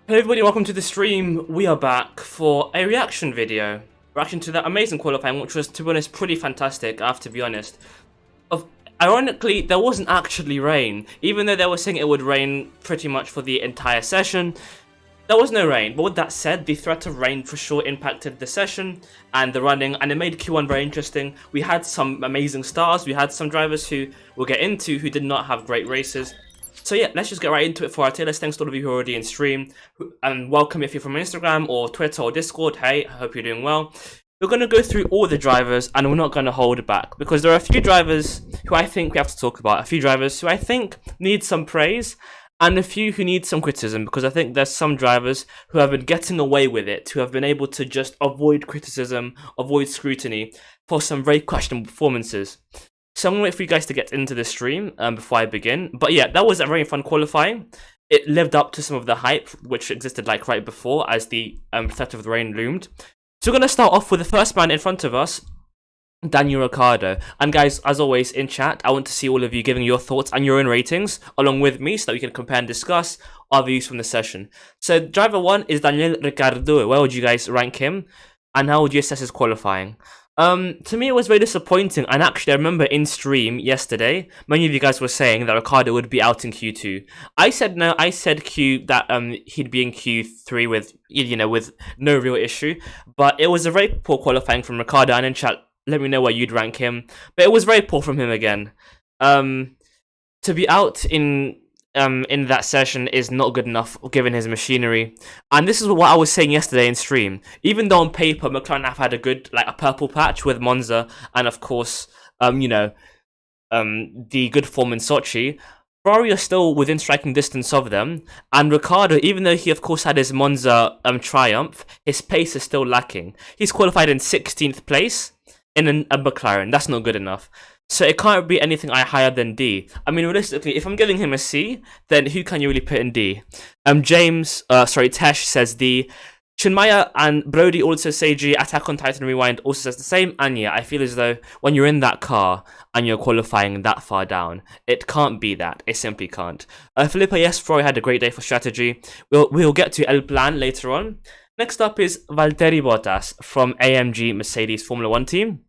Hello everybody, welcome to the stream. We are back for a reaction video. Reaction to that amazing qualifying, which was, to be honest, pretty fantastic, I have to be honest. Ironically, there wasn't actually rain. Even though they were saying it would rain pretty much for the entire session, there was no rain. But with that said, the threat of rain for sure impacted the session and the running, and it made Q1 very interesting. We had some amazing stars, we had some drivers who we'll get into who did not have great races. So yeah, let's just get right into it for our tier list. Thanks to all of you who are already in stream, and welcome if you're from Instagram or Twitter or Discord. Hey, I hope you're doing well. We're going to go through all the drivers and we're not going to hold back because there are a few drivers who I think we have to talk about, a few drivers who I think need some praise and a few who need some criticism, because I think there's some drivers who have been getting away with it, who have been able to just avoid criticism, avoid scrutiny for some very questionable performances. So I'm going to wait for you guys to get into the stream before I begin. But yeah, that was a very fun qualifying. It lived up to some of the hype which existed like right before as the threat of the rain loomed. So we're going to start off with the first man in front of us, Daniel Ricciardo. And guys, as always in chat, I want to see all of you giving your thoughts and your own ratings along with me so that we can compare and discuss our views from the session. So driver 1 is Daniel Ricciardo. Where would you guys rank him? And how would you assess his qualifying? To me, it was very disappointing, and actually, I remember in stream yesterday, many of you guys were saying that Ricciardo would be out in Q2. I said no. I said he'd be in Q3 with with no real issue. But it was a very poor qualifying from Ricciardo, and in chat, let me know where you'd rank him. But it was very poor from him again. To be out in that session is not good enough given his machinery, and this is what I was saying yesterday in stream. Even though on paper McLaren have had a good a purple patch with Monza and of course the good form in Sochi, Ferrari are still within striking distance of them, and Ricciardo, even though he of course had his Monza triumph, his pace is still lacking. He's qualified in 16th place in a McLaren. That's not good enough. So it can't be anything higher than D. I mean, realistically, if I'm giving him a C, then who can you really put in D? Tesh says D. Chinmaya and Brody also say G. Attack on Titan Rewind also says the same. And yeah, I feel as though when you're in that car and you're qualifying that far down, it can't be that. It simply can't. Philippa, yes, Ferrari had a great day for strategy. We'll get to El Plan later on. Next up is Valtteri Bottas from AMG Mercedes Formula 1 team.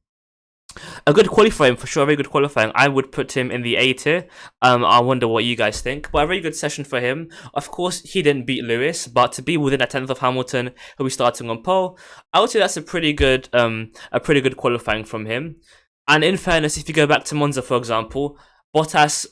A good qualifying for sure, a very good qualifying. I would put him in the A tier. I wonder what you guys think, but a very good session for him. Of course, he didn't beat Lewis, but to be within a tenth of Hamilton, he'll be starting on pole. I would say that's a pretty good qualifying from him. And in fairness, if you go back to Monza, for example, Bottas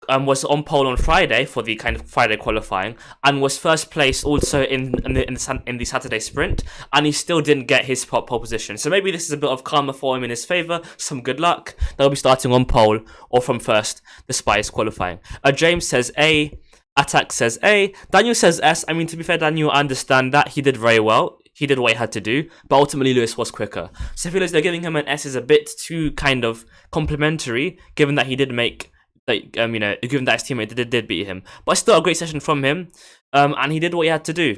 was on pole on Friday for the kind of Friday qualifying and was first place also in the Saturday sprint, and he still didn't get his pole position. So maybe this is a bit of karma for him in his favour. Some good luck. They'll be starting on pole or from first despite his qualifying. James says A. Attack says A. Daniel says S. I mean, to be fair, Daniel, I understand that he did very well. He did what he had to do, but ultimately Lewis was quicker. So I feel as they're giving him an S is a bit too kind of complimentary, given that he did make given that his teammate did beat him. But still a great session from him, and he did what he had to do.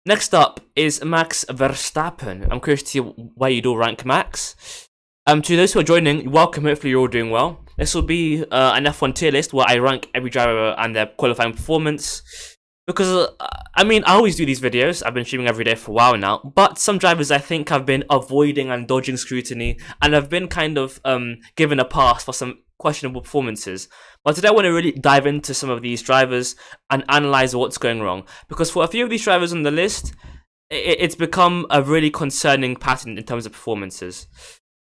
Next up is Max Verstappen. I'm curious to see where you do rank Max. To those who are joining, welcome, hopefully you're all doing well. This will be an F1 tier list where I rank every driver and their qualifying performance. Because, I mean, I always do these videos. I've been streaming every day for a while now. But some drivers, I think, have been avoiding and dodging scrutiny and have been kind of given a pass for some questionable performances. But today I want to really dive into some of these drivers and analyze what's going wrong. Because for a few of these drivers on the list, it's become a really concerning pattern in terms of performances.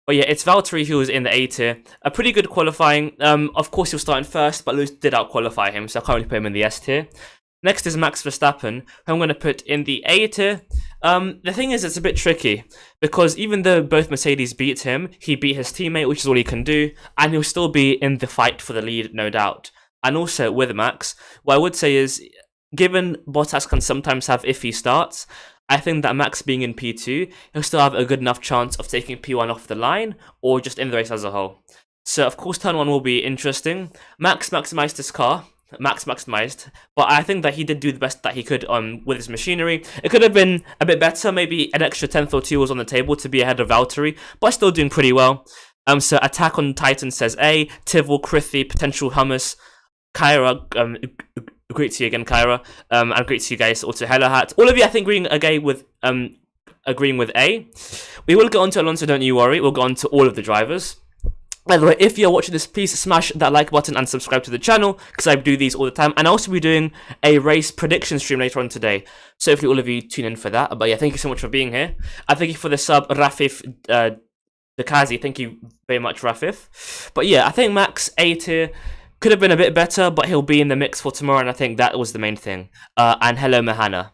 But yeah, it's Valtteri who was in the A tier. A pretty good qualifying. Of course, he'll start in first, but Lewis did out-qualify him, so I can't really put him in the S tier. Next is Max Verstappen, who I'm going to put in the A tier. The thing is, it's a bit tricky, because even though both Mercedes beat him, he beat his teammate, which is all he can do, and he'll still be in the fight for the lead, no doubt. And also, with Max, what I would say is, given Bottas can sometimes have iffy starts, I think that Max being in P2, he'll still have a good enough chance of taking P1 off the line, or just in the race as a whole. So, of course, turn 1 will be interesting. Max maximized his car. Max maximized, but I think that he did do the best that he could with his machinery. It could have been a bit better, maybe an extra 10th or 2 was on the table to be ahead of Valtteri, but still doing pretty well. So Attack on Titan says A, Tivol, Krithi, Potential Hummus, Kyra, Great to see you again, Kyra. And great to see you guys also. Hello, Hat. All of you, I think, agreeing with A. We will go on to Alonso, don't you worry. We'll go on to all of the drivers. By the way, if you're watching this, please smash that like button and subscribe to the channel, because I do these all the time. And I'll also be doing a race prediction stream later on today. So hopefully all of you tune in for that. But yeah, thank you so much for being here. And thank you for the sub, Rafif Dekazi. Thank you very much, Rafif. But yeah, I think Max A tier could have been a bit better, but he'll be in the mix for tomorrow, and I think that was the main thing. And hello, Mahana.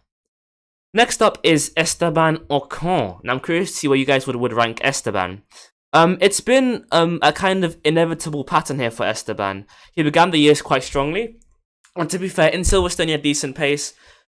Next up is Esteban Ocon. Now I'm curious to see where you guys would rank Esteban. It's been a kind of inevitable pattern here for Esteban. He began the years quite strongly, and to be fair, in Silverstone he had decent pace.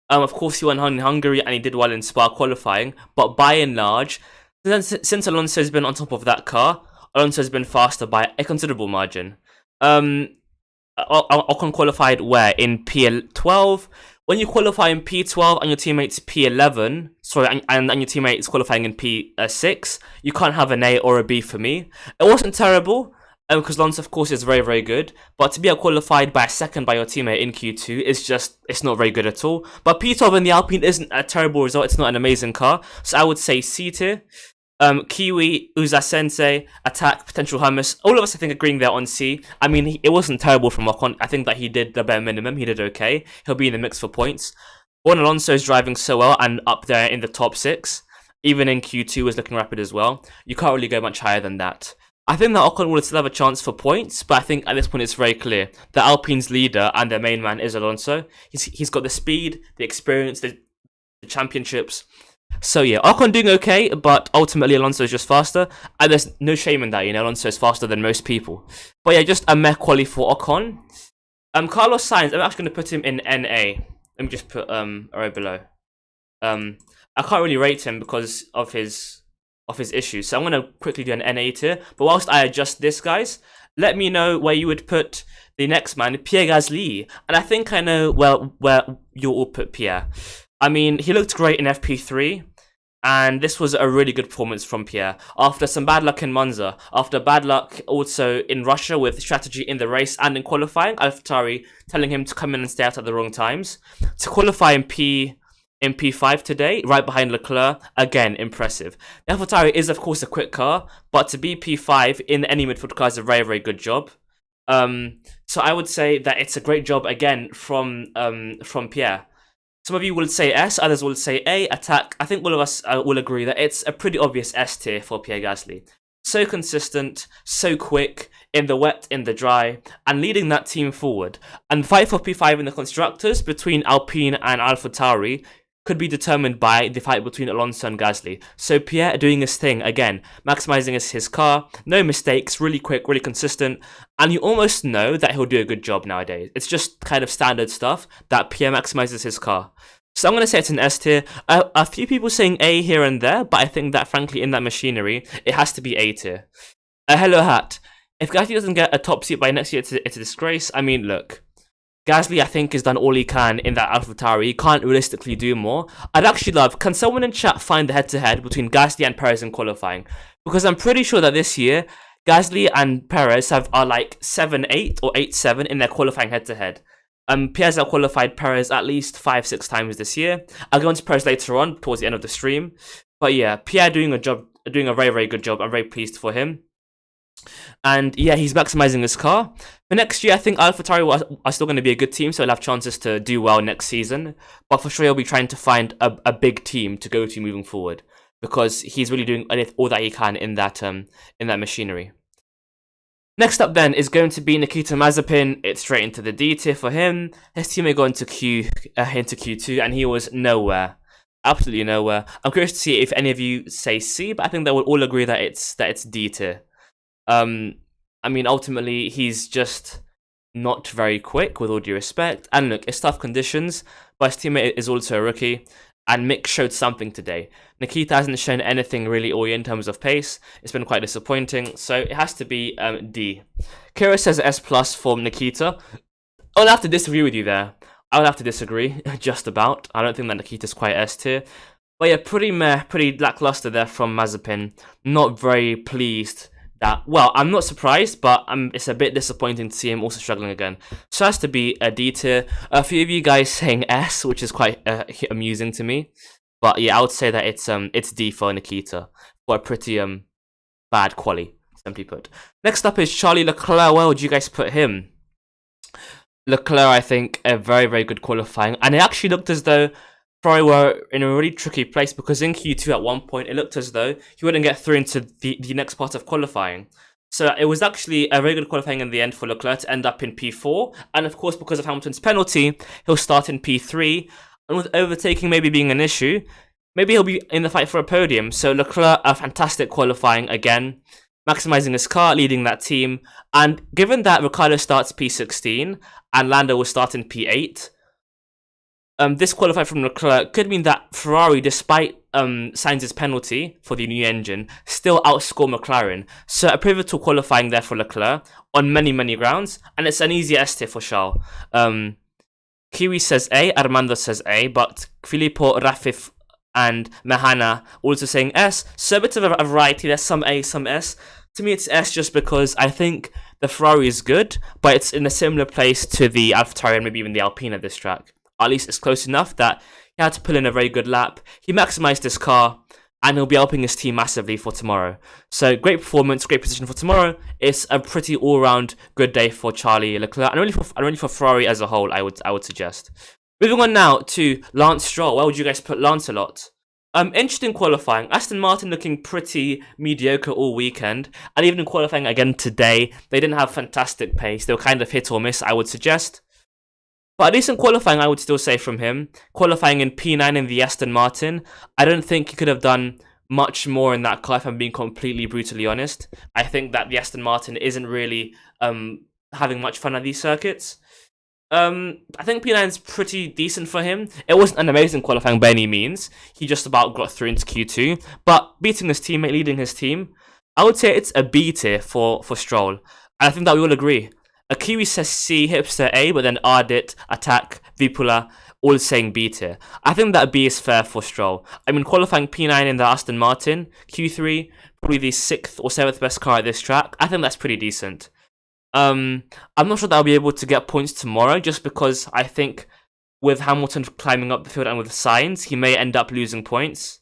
Of course he won in Hungary and he did well in Spa qualifying, but by and large, since Alonso has been on top of that car, Alonso has been faster by a considerable margin. Ocon qualified where? In P12. When you qualify in P12 and your teammate's P11, and your teammate is qualifying in P6, you can't have an A or a B for me. It wasn't terrible, because Alonso, of course, is very, very good. But to be outqualified by a second by your teammate in Q2 is just, it's not very good at all. But P12 in the Alpine isn't a terrible result. It's not an amazing car. So I would say C tier. Kiwi, Uza Sensei, Attack, Potential Hummus. All of us, I think, agreeing there on C. I mean, it wasn't terrible from Ocon. I think that he did the bare minimum. He did okay. He'll be in the mix for points. Juan Alonso is driving so well and up there in the top 6. Even in Q2 is looking rapid as well. You can't really go much higher than that. I think that Ocon will still have a chance for points, but I think at this point it's very clear. The Alpine's leader and their main man is Alonso. He's got the speed, the experience, the championships. So yeah, Ocon doing okay, but ultimately Alonso is just faster, and there's no shame in that, you know, Alonso is faster than most people. But yeah, just a meh quali for Ocon. Carlos Sainz, I'm actually going to put him in NA. Let me just put right below. I can't really rate him because of his issues, so I'm going to quickly do an NA tier. But whilst I adjust this, guys, let me know where you would put the next man, Pierre Gasly. And I think I know where you'll all put Pierre. I mean, he looked great in FP3, and this was a really good performance from Pierre. After some bad luck in Monza, after bad luck also in Russia with strategy in the race and in qualifying, AlphaTauri telling him to come in and stay out at the wrong times. To qualify in P5 today, right behind Leclaire, again, impressive. The AlphaTauri is, of course, a quick car, but to be P5 in any midfield car is a very, very good job. So I would say that it's a great job, again, from Pierre. Some of you will say S, others will say A, Attack. I think all of us will agree that it's a pretty obvious S tier for Pierre Gasly. So consistent, so quick, in the wet, in the dry, and leading that team forward. And fight for P5 in the constructors between Alpine and AlphaTauri could be determined by the fight between Alonso and Gasly. So Pierre doing his thing, again, maximizing his car, no mistakes, really quick, really consistent, and you almost know that he'll do a good job nowadays. It's just kind of standard stuff that Pierre maximizes his car. So I'm going to say it's an S tier. A few people saying A here and there, but I think that frankly in that machinery, it has to be A tier. Hello Hat. If Gasly doesn't get a top seat by next year, it's a disgrace. I mean, look. Gasly, I think, has done all he can in that AlphaTauri. He can't realistically do more. I'd actually love, can someone in chat find the head-to-head between Gasly and Perez in qualifying? Because I'm pretty sure that this year, Gasly and Perez are like 7-8 or 8-7 in their qualifying head-to-head. Pierre's outqualified Perez at least 5-6 times this year. I'll go on to Perez later on, towards the end of the stream. But yeah, Pierre doing a very, very good job. I'm very pleased for him. And yeah, he's maximizing his car. For next year, I think AlphaTauri are still going to be a good team, so he'll have chances to do well next season. But for sure, he'll be trying to find a big team to go to moving forward, because he's really doing all that he can in that machinery. Next up then is going to be Nikita Mazepin. It's straight into the D tier for him. His teammate got into Q2, and he was nowhere. Absolutely nowhere. I'm curious to see if any of you say C, but I think they will all agree that it's D tier. I mean, ultimately, he's just not very quick, with all due respect. And look, it's tough conditions, but his teammate is also a rookie, and Mick showed something today. Nikita hasn't shown anything really all year in terms of pace. It's been quite disappointing, so it has to be D. Kira says S plus for Nikita. I'll have to disagree with you there. I would have to disagree, just about. I don't think that Nikita's quite S tier. But yeah, pretty lackluster there from Mazepin. Not very pleased that, well, I'm not surprised, but it's a bit disappointing to see him also struggling again. So it has to be a D tier. A few of you guys saying S, which is quite amusing to me. But yeah, I would say that it's D for Nikita for a pretty bad quali, simply put. Next up is Charlie Leclerc. Where would you guys put him? Leclerc, I think, a very, very good qualifying. And it actually looked as though Ferrari were in a really tricky place because in Q2 at one point, it looked as though he wouldn't get through into the next part of qualifying. So it was actually a very good qualifying in the end for Leclerc to end up in P4. And of course, because of Hamilton's penalty, he'll start in P3. And with overtaking maybe being an issue, maybe he'll be in the fight for a podium. So Leclerc, a fantastic qualifying again, maximizing his car, leading that team. And given that Ricciardo starts P16 and Lando will start in P8, this qualify from Leclerc could mean that Ferrari, despite Sainz's penalty for the new engine, still outscore McLaren. So a pivotal qualifying there for Leclerc on many, many grounds. And it's an easy S tier for Charles. Kiwi says A, Armando says A, but Filippo, Rafif, and Mehana also saying S. So a bit of a variety. There's some A, some S. To me, it's S just because I think the Ferrari is good, but it's in a similar place to the AlphaTauri and maybe even the Alpine at this track. At least it's close enough that he had to pull in a very good lap. He maximized his car, and he'll be helping his team massively for tomorrow. So great performance, great position for tomorrow. It's a pretty all-round good day for Charlie Leclerc, and really for Ferrari as a whole, I would suggest. Moving on now to Lance Stroll. Where would you guys put Lancelot? Interesting qualifying. Aston Martin looking pretty mediocre all weekend, and even in qualifying again today, they didn't have fantastic pace. They were kind of hit or miss, I would suggest. But a decent qualifying, I would still say, from him. Qualifying in P9 in the Aston Martin, I don't think he could have done much more in that car, if I'm being completely brutally honest. I think that the Aston Martin isn't really having much fun at these circuits. I think P9 is pretty decent for him. It wasn't an amazing qualifying by any means. He just about got through into Q2. But beating his teammate, leading his team, I would say it's a B tier for Stroll. And I think that we all agree. Akiwi says C, Hipster A, but then Ardit, Attack, Vipula, all saying B tier. I think that B is fair for Stroll. I mean, qualifying P9 in the Aston Martin, Q3, probably the 6th or 7th best car at this track. I think that's pretty decent. I'm not sure that I'll be able to get points tomorrow, just because I think with Hamilton climbing up the field and with Sainz, he may end up losing points.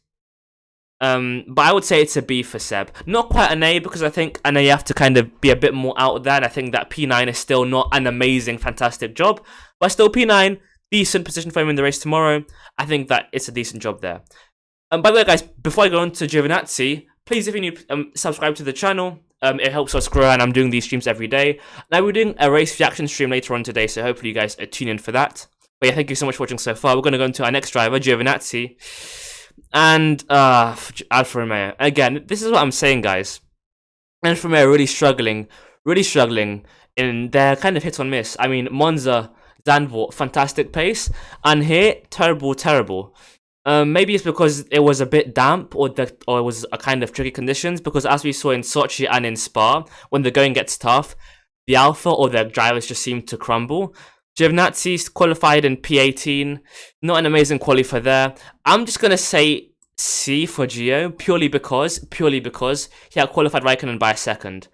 But I would say it's a B for Seb. Not quite an A, because I think an A you have to kind of be a bit more out there. And I think that P9 is still not an amazing, fantastic job. But still, P9, decent position for him in the race tomorrow. I think that it's a decent job there. By the way, guys, before I go on to Giovinazzi, please, if you're new, subscribe to the channel. It helps us grow, and I'm doing these streams every day. Now, we're doing a race reaction stream later on today, so hopefully you guys tune in for that. But yeah, thank you so much for watching so far. We're going to go into our next driver, Giovinazzi. And Alfa Romeo. Again, this is what I'm saying, guys. Alfa Romeo really struggling in their kind of hit or miss. I mean, Monza, Zandvoort, fantastic pace, and here, terrible. Maybe it's because it was a bit damp, or it was a kind of tricky conditions, because as we saw in Sochi and in Spa, when the going gets tough, the Alfa or their drivers just seem to crumble. Giovinazzi qualified in P18, not an amazing qualifier there. I'm just going to say C for Gio, purely because he had qualified Raikkonen by a second.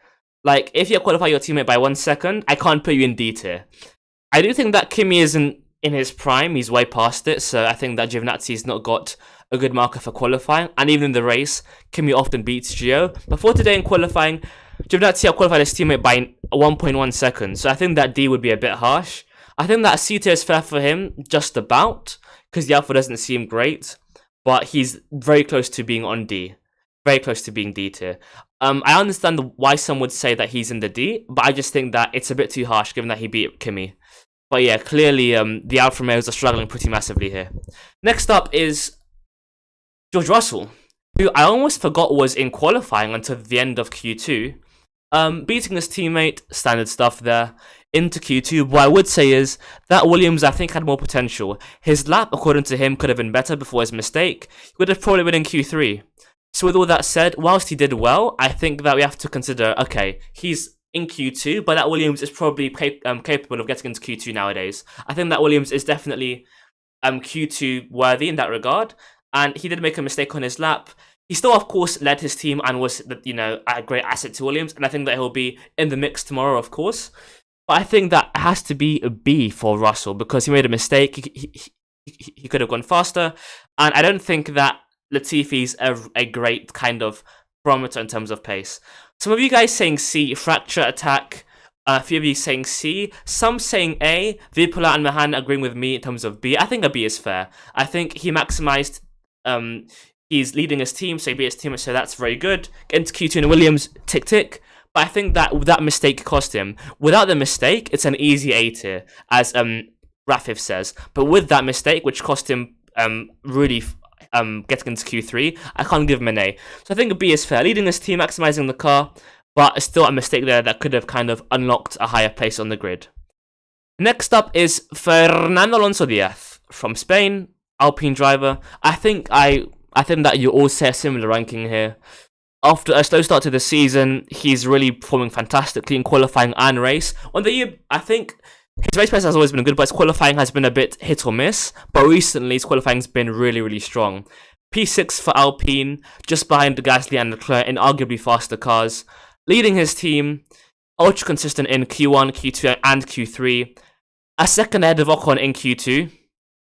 Like, if you qualify your teammate by 1 second, I can't put you in D tier. I do think that Kimi isn't in his prime, he's way past it, so I think that Giovinazzi's not got a good marker for qualifying, and even in the race, Kimi often beats Gio. But for today in qualifying, Giovinazzi qualified his teammate by 1.1 seconds, so I think that D would be a bit harsh. I think that C tier is fair for him, just about, because the Alpha doesn't seem great, but he's very close to being on D. Very close to being D tier. I understand why some would say that he's in the D, but I just think that it's a bit too harsh, given that he beat Kimi. But yeah, clearly the Alfa Romeos are struggling pretty massively here. Next up is George Russell, who I almost forgot was in qualifying until the end of Q2. Beating his teammate, standard stuff there, into Q2. What I would say is that Williams, I think, had more potential. His lap, according to him, could have been better before his mistake. He would have probably been in Q3. So with all that said, whilst he did well, I think that we have to consider, okay, he's in Q2, but that Williams is probably capable of getting into Q2 nowadays. I think that Williams is definitely Q2 worthy in that regard, and he did make a mistake on his lap. he still, of course, led his team and was, a great asset to Williams. And I think that he'll be in the mix tomorrow, of course. But I think that has to be a B for Russell because he made a mistake. He could have gone faster. And I don't think that Latifi's a great kind of barometer in terms of pace. Some of you guys saying C, fracture attack. A few of you saying C. Some saying A. Vipula and Mahan agreeing with me in terms of B. I think a B is fair. I think he maximized... he's leading his team, so he beat his team, so that's very good. Get into Q2 and Williams, tick tick. But I think that mistake cost him. Without the mistake, it's an easy A tier, as Rafif says. But with that mistake, which cost him really getting into Q3, I can't give him an A. So I think a B is fair. Leading his team, maximizing the car, but it's still a mistake there that could have kind of unlocked a higher place on the grid. Next up is Fernando Alonso Diaz from Spain, Alpine driver. I think that you all say a similar ranking here. After a slow start to the season, he's really performing fantastically in qualifying and race. On the year, I think his race pace has always been good, but his qualifying has been a bit hit or miss. But recently, his qualifying's been really, really strong. P6 for Alpine, just behind Gasly and Leclerc in arguably faster cars. Leading his team, ultra consistent in Q1, Q2, and Q3. A second ahead of Ocon in Q2.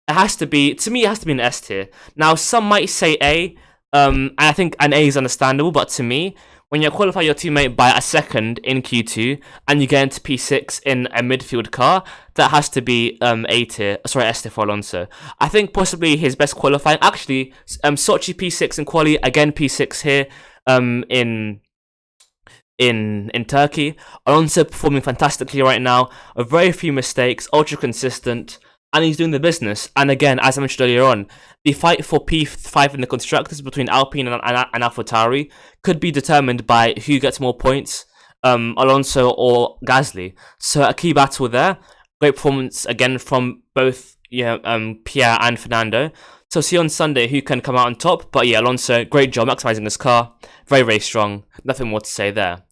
It has to be an S tier. Now, some might say A, and I think an A is understandable, but to me, when you qualify your teammate by a second in Q2, and you get into P6 in a midfield car, that has to be S tier for Alonso. I think possibly his best qualifying, actually, Sochi P6 in quali, again P6 here, in Turkey. Alonso performing fantastically right now, with very few mistakes, ultra consistent, and he's doing the business. And again, as I mentioned earlier on, the fight for P5 in the constructors between Alpine and AlphaTauri could be determined by who gets more points, Alonso or Gasly. So a key battle there. Great performance again from both Pierre and Fernando. So see on Sunday who can come out on top. But yeah, Alonso, great job maximizing his car. Very, very strong. Nothing more to say there.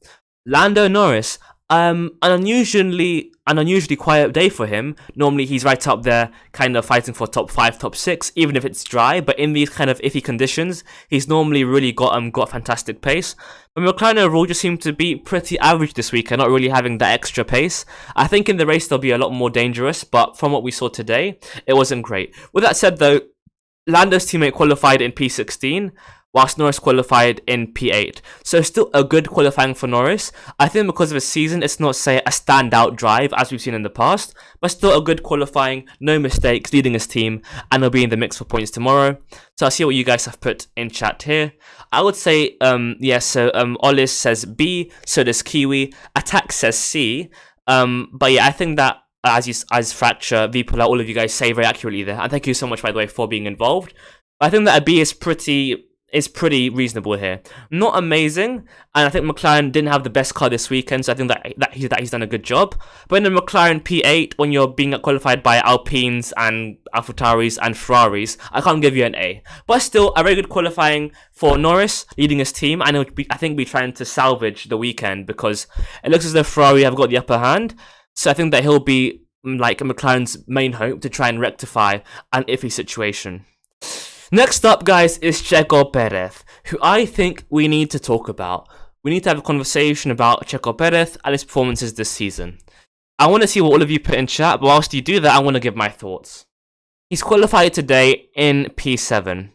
Lando Norris. An unusually quiet day for him. Normally he's right up there, kind of fighting for top 5, top 6, even if it's dry. But in these kind of iffy conditions, he's normally really got fantastic pace. But McLaren overall just seemed to be pretty average this weekend, not really having that extra pace. I think in the race they'll be a lot more dangerous, but from what we saw today, it wasn't great. With that said though, Lando's teammate qualified in P16, whilst Norris qualified in P8. So still a good qualifying for Norris. I think because of his season, it's not, say, a standout drive as we've seen in the past, but still a good qualifying, no mistakes, leading his team, and he'll be in the mix for points tomorrow. So I'll see what you guys have put in chat here. I would say, Olis says B, so does Kiwi. Attack says C. But yeah, I think that as Fracture, Vipula, all of you guys say very accurately there. And thank you so much, by the way, for being involved. I think that a B is pretty reasonable here. Not amazing, and I think McLaren didn't have the best car this weekend, so I think that he's done a good job. But in a McLaren P8, when you're being qualified by Alpines and AlphaTauris and Ferraris, I can't give you an A. But still, a very good qualifying for Norris, leading his team, and I think we're trying to salvage the weekend, because it looks as though Ferrari have got the upper hand, so I think that he'll be like McLaren's main hope to try and rectify an iffy situation. Next up, guys, is Czecho Perez, who I think we need to talk about. We need to have a conversation about Czecho Perez and his performances this season. I want to see what all of you put in chat, but whilst you do that, I want to give my thoughts. He's qualified today in P7.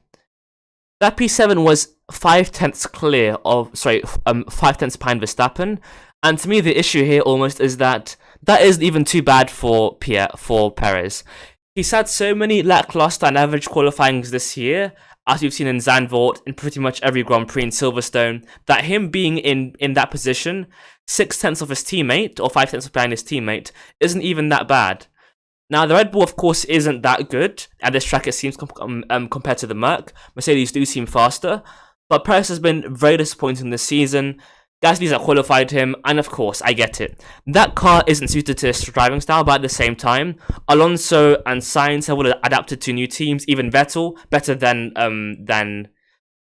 That P7 was 5 tenths clear of, 5 tenths behind Verstappen. And to me, the issue here almost is that isn't even too bad for Perez. He's had so many lackluster and average qualifyings this year, as we've seen in Zandvoort, in pretty much every Grand Prix in Silverstone, that him being in that position, 6 tenths of his teammate, or 5 tenths behind his teammate, isn't even that bad. Now, the Red Bull, of course, isn't that good at this track, it seems, compared to the Merc. Mercedes do seem faster, but Perez has been very disappointing this season. Gasly's qualified him, and of course, I get it. That car isn't suited to his driving style, but at the same time, Alonso and Sainz have all adapted to new teams, even Vettel, better than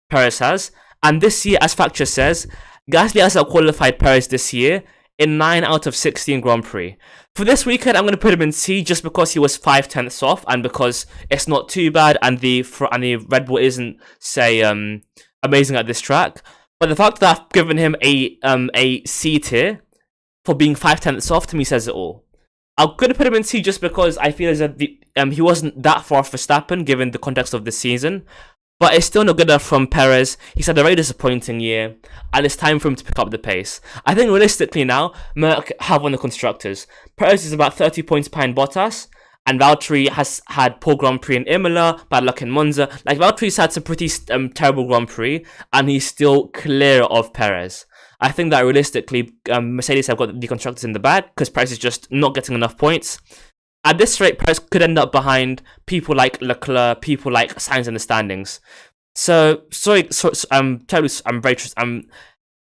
Perez has. And this year, as Facture says, Gasly has qualified Perez this year in 9 out of 16 Grand Prix. For this weekend, I'm going to put him in C just because he was 5 tenths off, and because it's not too bad, and the Red Bull isn't, say, amazing at this track. But the fact that I've given him a C tier for being 5/10ths off, to me says it all. I'm gonna put him in C just because I feel as if he wasn't that far off Verstappen given the context of the season. But it's still not good enough from Perez. He's had a very disappointing year, and it's time for him to pick up the pace. I think realistically now, Merck have won the constructors. Perez is about 30 points behind Bottas, and Valtteri has had poor Grand Prix in Imola, bad luck in Monza. Like, Valtteri's had some pretty terrible Grand Prix, and he's still clear of Perez. I think that realistically, Mercedes have got the constructors in the bag, because Perez is just not getting enough points. At this rate, Perez could end up behind people like Leclaire, people like Sainz in the standings. So sorry, I'm very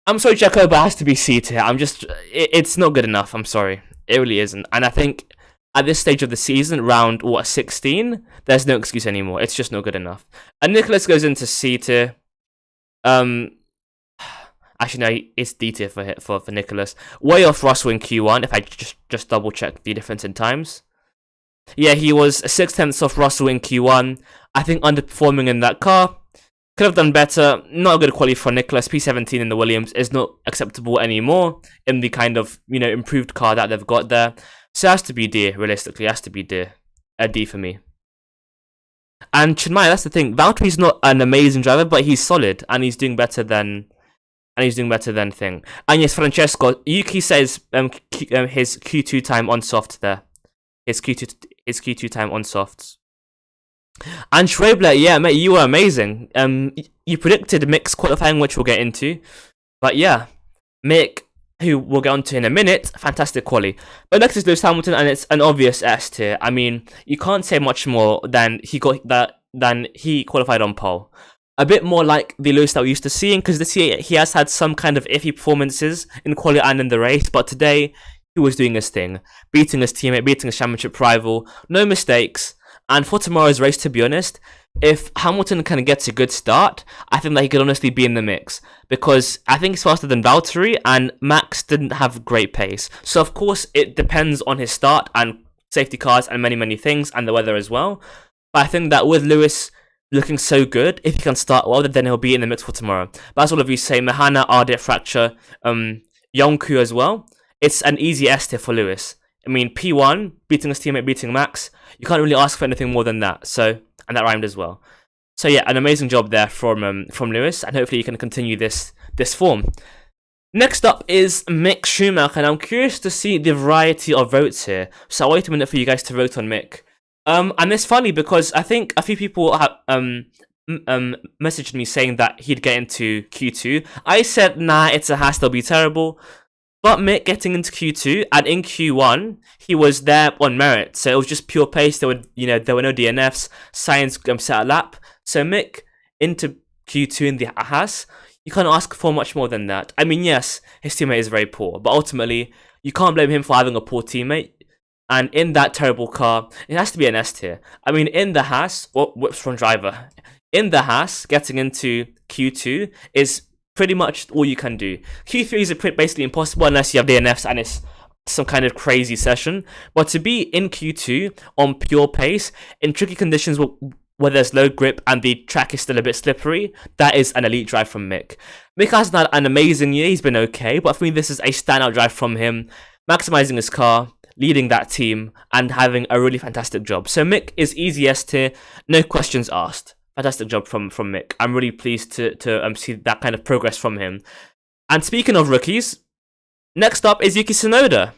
I'm sorry, Czecho, but it has to be C tier. It's not good enough. I'm sorry, it really isn't. And I think at this stage of the season, round 16, there's no excuse anymore. It's just not good enough. And Nicholas goes into C tier. Actually, no, it's D tier for Nicholas. Way off Russell in Q1. If I just double check the difference in times. Yeah, he was 6/10ths off Russell in Q1. I think underperforming in that car. Could have done better. Not a good quality for Nicholas. P17 in the Williams is not acceptable anymore in the kind of, improved car that they've got there. So it has to be D, realistically. It has to be D. A D for me. And Chinmay, that's the thing. Valtteri's not an amazing driver, but he's solid and he's doing better than thing. And yes, Francesco, Yuki says his Q2 time on soft there. His Q2 time on softs. And Schwabler, yeah, mate, you were amazing. You predicted Mick's qualifying, which we'll get into. But yeah, Mick, who we'll get onto in a minute, fantastic quali. But next is Lewis Hamilton, and it's an obvious S tier. I mean, you can't say much more than he qualified on pole. A bit more like the Lewis that we're used to seeing, because this year he has had some kind of iffy performances in quali and in the race, but today he was doing his thing, beating his teammate, beating his championship rival, no mistakes. And for tomorrow's race, to be honest, if Hamilton kind of gets a good start, I think that he could honestly be in the mix, because I think he's faster than Valtteri, and Max didn't have great pace. So of course it depends on his start and safety cars and many things, and the weather as well. But I think that with Lewis looking so good, if he can start well, then he'll be in the mix for tomorrow. But as all of you say, Mahana, Ardit, Fracture, Yonku as well. It's an easy S tier for Lewis. I mean, P1, beating his teammate, beating Max, you can't really ask for anything more than that. So, and that rhymed as well. So yeah, an amazing job there from Lewis, and hopefully you can continue this form. Next up is Mick Schumacher, and I'm curious to see the variety of votes here. So I'll wait a minute for you guys to vote on Mick. And it's funny because I think a few people have messaged me saying that he'd get into Q2. I said, nah, it's a Haas, they'll be terrible. But Mick getting into Q2, and in Q1, he was there on merit. So it was just pure pace. There were no DNFs. Sainz set a lap. So Mick into Q2 in the Haas, you can't ask for much more than that. I mean, yes, his teammate is very poor, but ultimately, you can't blame him for having a poor teammate. And in that terrible car, it has to be an S tier. I mean, in the Haas, whips from driver. In the Haas, getting into Q2 is pretty much all you can do. Q3 is basically impossible unless you have DNFs and it's some kind of crazy session. But to be in Q2 on pure pace, in tricky conditions where there's low grip and the track is still a bit slippery, that is an elite drive from Mick. Mick hasn't had an amazing year, he's been okay, but for me this is a standout drive from him, maximising his car, leading that team, and having a really fantastic job. So Mick is easy S tier, no questions asked. Fantastic job from Mick. I'm really pleased to see that kind of progress from him. And speaking of rookies, next up is Yuki Tsunoda.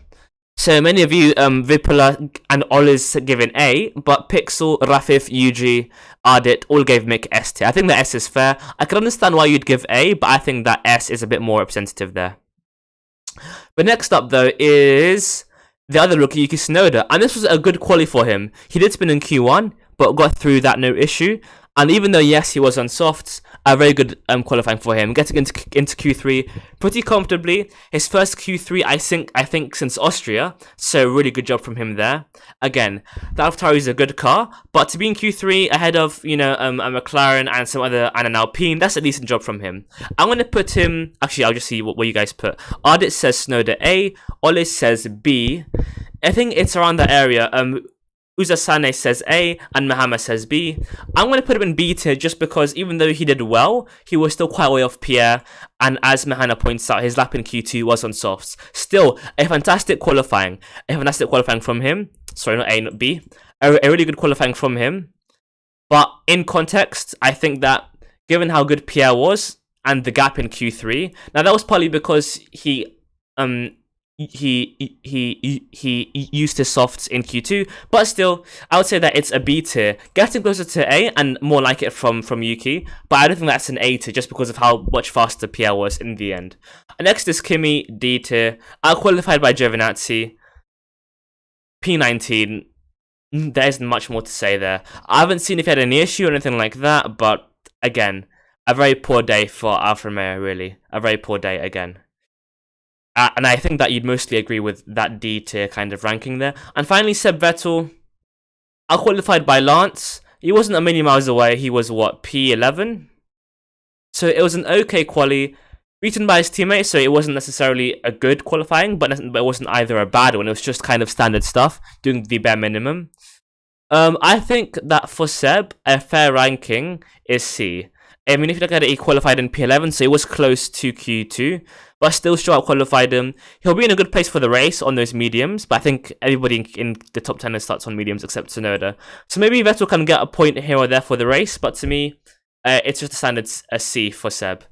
So many of you, Vipula and Oliz given A, but Pixel, Rafif, Yuji, Ardit all gave Mick S tier. I think the S is fair. I can understand why you'd give A, but I think that S is a bit more representative there. But next up though is the other rookie, Yuki Tsunoda, and this was a good quali for him. He did spin in Q1, but got through that no issue. And even though, yes, he was on softs, a very good qualifying for him. Getting into Q3 pretty comfortably. His first Q3, I think, since Austria. So really good job from him there. Again, the Valtteri is a good car, but to be in Q3 ahead of, a McLaren and some other, and an Alpine, that's a decent job from him. I'm going to put him, actually, I'll just see what you guys put. Ardit says Tsunoda A, Olis says B. I think it's around that area. Uzasane says A, and Mahama says B. I'm going to put him in B tier just because even though he did well, he was still quite a way off Pierre, and as Mahana points out, his lap in Q2 was on softs. Still, a fantastic qualifying. A fantastic qualifying from him. Sorry, not A, not B. A really good qualifying from him. But in context, I think that given how good Pierre was, and the gap in Q3, now that was partly because he used his softs in Q2, but still, I would say that it's a B tier, getting closer to A and more like it from Yuki, but I don't think that's an A tier just because of how much faster Pierre was in the end. Next is Kimi, D tier, out-qualified by Giovinazzi, P19, there isn't much more to say there. I haven't seen if he had any issue or anything like that, but again, a very poor day for Alfa Romeo, really. A very poor day again. And I think that you'd mostly agree with that D tier kind of ranking there. And finally, Seb Vettel, out-qualified by Lance. He wasn't a million miles away. He was, what, P11? So it was an okay quali, beaten by his teammates, so it wasn't necessarily a good qualifying, but it wasn't either a bad one. It was just kind of standard stuff, doing the bare minimum. I think that for Seb, a fair ranking is C. I mean, if you look at it, he qualified in P11, so he was close to Q2, but still still out-qualified him. He'll be in a good place for the race on those mediums, but I think everybody in the top 10 starts on mediums except Tsunoda. So maybe Vettel can get a point here or there for the race, but to me, it's just a standard C for Seb.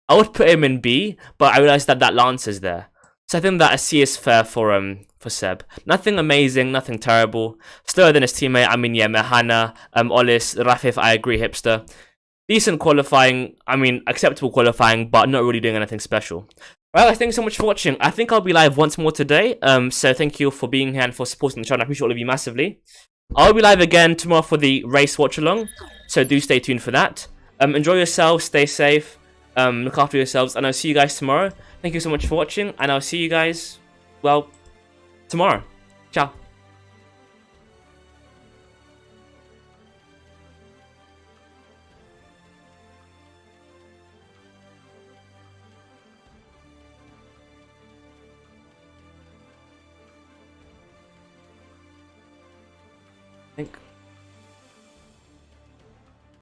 I would put him in B, but I realised that Lance is there. So I think that a C is fair for Seb. Nothing amazing, nothing terrible. Slower than his teammate. I mean, yeah, Mehana, Olis, Rafif, I agree, hipster. Decent qualifying, I mean, acceptable qualifying, but not really doing anything special. Well, guys, thanks so much for watching. I think I'll be live once more today, so thank you for being here and for supporting the channel. I appreciate all of you massively. I'll be live again tomorrow for the race watch-along, so do stay tuned for that. Enjoy yourselves, stay safe, look after yourselves, and I'll see you guys tomorrow. Thank you so much for watching, and I'll see you guys, well, tomorrow. Ciao. I think